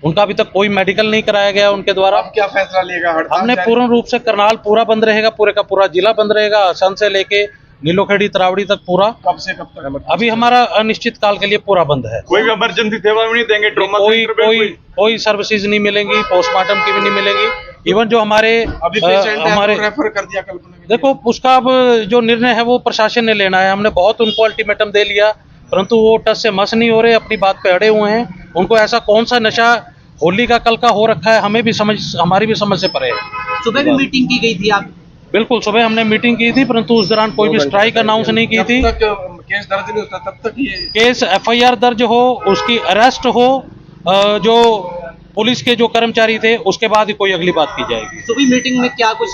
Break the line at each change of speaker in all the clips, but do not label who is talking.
उनका अभी तक कोई मेडिकल नहीं कराया गया उनके द्वारा।
अब क्या फैसला लेगा? हड़ताल
हमने
जारी?
पूर्ण रूप से करनाल पूरा बंद रहेगा, पूरे का पूरा जिला बंद रहेगा, असम से लेके नीलोखेड़ी तरावड़ी तक पूरा।
कब से कब तक?
अभी हमारा अनिश्चित काल के लिए पूरा बंद है।
कोई इमरजेंसी सेवा भी नहीं देंगे? ट्रॉमा
कोई
सेंटर पे
कोई सर्विसेज नहीं मिलेंगी, पोस्टमार्टम की भी नहीं मिलेगी। इवन जो हमारे
अभी पेशेंट
हमारे
रेफर कर दिया कल्पना ने।
देखो, उसका अब जो निर्णय है वो प्रशासन ने लेना है। हमने बहुत उनको अल्टीमेटम दे लिया, परंतु वो टस से मस नहीं हो रहे, अपनी बात पे अड़े हुए हैं। उनको ऐसा कौन सा नशा होली का कल का हो रखा है, हमारी भी समझ से परे है।
सुबह भी मीटिंग की गई थी आप?
बिल्कुल, सुबह हमने मीटिंग की थी, परंतु उस दौरान कोई भी स्ट्राइक अनाउंस नहीं की थी।
जब तक केस दर्ज नहीं होता तब तक ये
केस FIR दर्ज हो, उसकी अरेस्ट हो, जो पुलिस के जो कर्मचारी थे, उसके बाद ही कोई अगली बात की जाएगी।
सुबह मीटिंग में क्या कुछ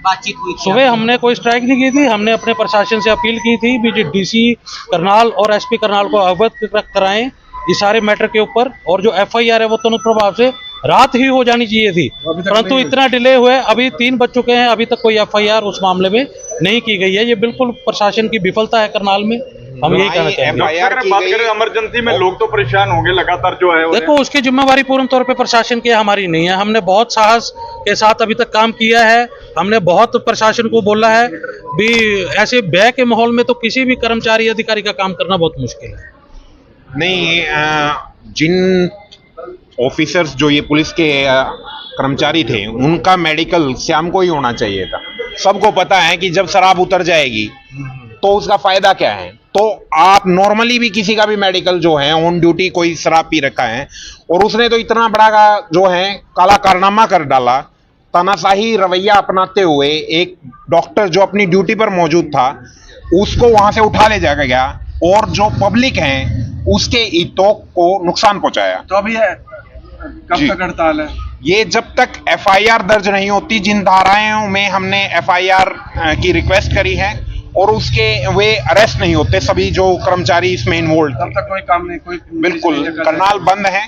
बातचीत हुई थी?
सुबह हमने कोई स्ट्राइक नहीं की थी। हमने अपने प्रशासन से अपील की थी भी DC करनाल और SP करनाल को अवगत कराएं इस सारे मैटर के ऊपर, और जो FIR है वो तुरंत प्रभाव से रात ही हो जानी चाहिए थी, परंतु इतना डिले हुए, अभी 3 बज चुके हैं, अभी तक कोई FIR उस मामले में नहीं की गई है। ये बिल्कुल प्रशासन की विफलता है करनाल में, हम यही कहना चाहेंगे।
बात करें इमरजेंसी में, लोग तो परेशान होंगे लगातार जो है।
देखो, उसकी जिम्मेवारी पूर्ण तौर पे प्रशासन की, हमारी नहीं है। हमने बहुत साहस के साथ अभी तक काम किया है। हमने बहुत प्रशासन को बोला है भी ऐसे भय के माहौल में तो किसी भी कर्मचारी अधिकारी का काम करना बहुत मुश्किल है।
नहीं, जिन ऑफिसर्स जो ये पुलिस के कर्मचारी थे, उनका मेडिकल शाम को ही होना चाहिए था। सबको पता है कि जब शराब उतर जाएगी तो उसका फायदा क्या है। तो आप नॉर्मली भी किसी का भी मेडिकल जो है, ऑन ड्यूटी कोई शराब पी रखा है और उसने तो इतना बड़ा का जो है काला कारनामा कर डाला, तानाशाही रवैया अपनाते हुए एक डॉक्टर जो अपनी ड्यूटी पर मौजूद था उसको वहां से उठा ले जाया गया और जो पब्लिक है उसके हितों को नुकसान पहुंचाया।
तो अभी कब तक हड़ताल है?
ये जब तक FIR दर्ज नहीं होती, जिन धाराओं में हमने FIR की रिक्वेस्ट करी है और उसके वे अरेस्ट नहीं होते सभी जो कर्मचारी इसमें इन्वॉल्व,
तब तक कोई काम नहीं, कोई
बिल्कुल करनाल बंद है।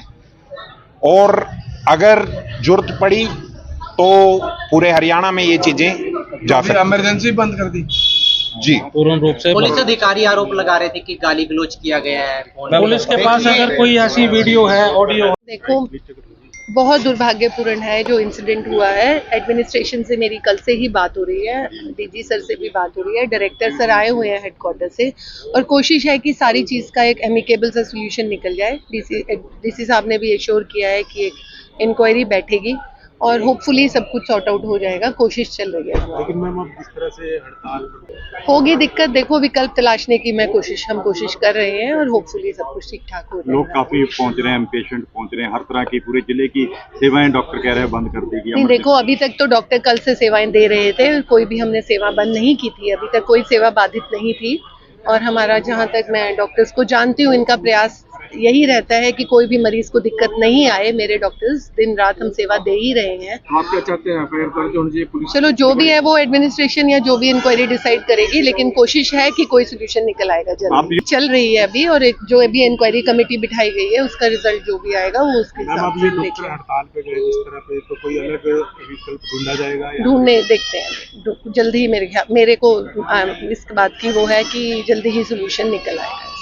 और अगर जरूरत पड़ी तो पूरे हरियाणा में ये चीजें जा सकती।
इमरजेंसी बंद कर दी
जी,
पूर्ण रूप से।
पुलिस अधिकारी आरोप लगा रहे थे कि गाली गलौज किया गया है।
पुलिस के पास अगर कोई ऐसी वीडियो है, ऑडियो है,
देखो, बहुत दुर्भाग्यपूर्ण है जो इंसिडेंट हुआ है। एडमिनिस्ट्रेशन से मेरी कल से ही बात हो रही है, DG सर से भी बात हो रही है, डायरेक्टर सर आए हुए हैं हेडक्वार्टर से, और कोशिश है कि सारी चीज़ का एक एमिकेबल सा सोल्यूशन निकल जाए। DC साहब ने भी एश्योर किया है कि एक इंक्वायरी बैठेगी और होपफुली सब कुछ सॉर्ट आउट हो जाएगा। कोशिश चल रही है।
लेकिन मैम अब जिस तरह से हड़ताल
होगी दिक्कत, देखो विकल्प तलाशने की हम कोशिश कर रहे हैं और होपफुली सब कुछ ठीक ठाक हो जाएगा।
लोग काफी पहुंच रहे हैं, पेशेंट पहुंच रहे हैं, हर तरह की पूरे जिले की सेवाएं डॉक्टर कह रहे हैं बंद कर देगी।
नहीं, देखो, अभी तक तो डॉक्टर कल से सेवाएं दे रहे थे, कोई भी हमने सेवा बंद नहीं की थी, अभी तक कोई सेवा बाधित नहीं थी। और हमारा, जहां तक मैं डॉक्टर्स को जानती हूँ, इनका प्रयास यही रहता है कि कोई भी मरीज को दिक्कत नहीं आए। मेरे डॉक्टर्स दिन रात हम सेवा दे ही रहे हैं।
आप क्या चाहते हैं? FIR दर्ज होनी चाहिए पुलिस?
चलो, जो भी है वो एडमिनिस्ट्रेशन या जो भी इंक्वायरी डिसाइड करेगी, लेकिन कोशिश है कि कोई सोल्यूशन निकल आएगा जल्दी। चल रही है अभी, और एक जो अभी इंक्वायरी कमेटी बिठाई गई है उसका रिजल्ट जो भी आएगा वो उसके हिसाब से
डॉक्टर हड़ताल पे गए जिस तरह पे, तो कोई अलग विकल्प ढूंढा जाएगा?
ढूंढने देखते हैं जल्दी ही। मेरे को इस बात की वो है कि जल्दी ही सोल्यूशन निकल आएगा।